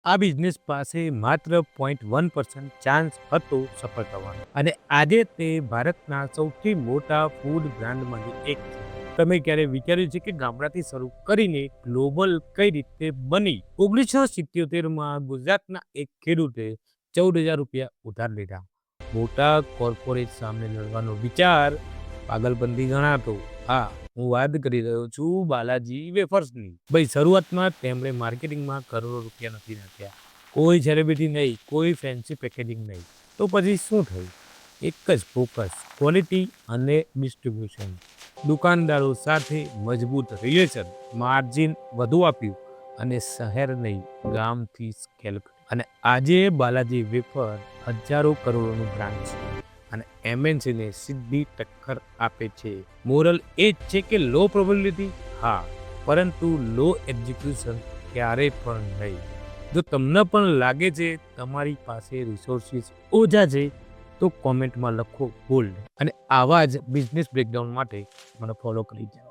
આ બિઝનેસ પાસે માત્ર 0.1% ચાન્સ હતો સફળ થવાનો અને આજે તે ભારતના સૌથી મોટા ફૂડ બ્રાન્ડમાંથી એક છે. તમે ક્યારે વિચાર્યું છે કે ગામડાથી શરૂ કરીને ગ્લોબલ કઈ રીતે બની? 1977માં ગુજરાતના એક ખેડૂતે ₹14,000 ઉધાર લીધા. મોટા કોર્પોરેટ સામે લડવાનો વિચાર પાગલપંથી ગણાતો. હા, હું વાત કરી રહ્યો છું બાલાજી વેફર્સની. ભાઈ, શરૂઆતમાં તેમણે માર્કેટિંગમાં કરોડો રૂપિયા નથી નાખ્યા. કોઈ સેલિબ્રિટી નહીં, કોઈ ફેન્સી પેકેજિંગ નહીં. તો પછી શું થયું? એક જ ફોકસ, ક્વોલિટી અને ડિસ્ટ્રીબ્યુશન. દુકાનદારો સાથે મજબૂત રિલેશન, માર્જિન વધુ આપ્યું અને શહેર નહીં, ગામથી સ્કેલ કર્યું. અને આજે બાલાજી વેફર હજારો કરોડોનું બ્રાન્ડ છે અને એમએનસીને સીધી ટક્કર આપે છે. મોરલ એ જ છે કે લો પ્રોબેબિલિટી હા, પરંતુ લો એક્ઝિક્યુશન ક્યારેય પણ નહીં. જો તમને પણ લાગે છે તમારી પાસે રિસોર્સિસ ઓછા છે, તો કોમેન્ટમાં લખો ગોલ્ડ. અને આવા જ બિઝનેસ બ્રેકડાઉન માટે મને ફોલો કરી જાઓ.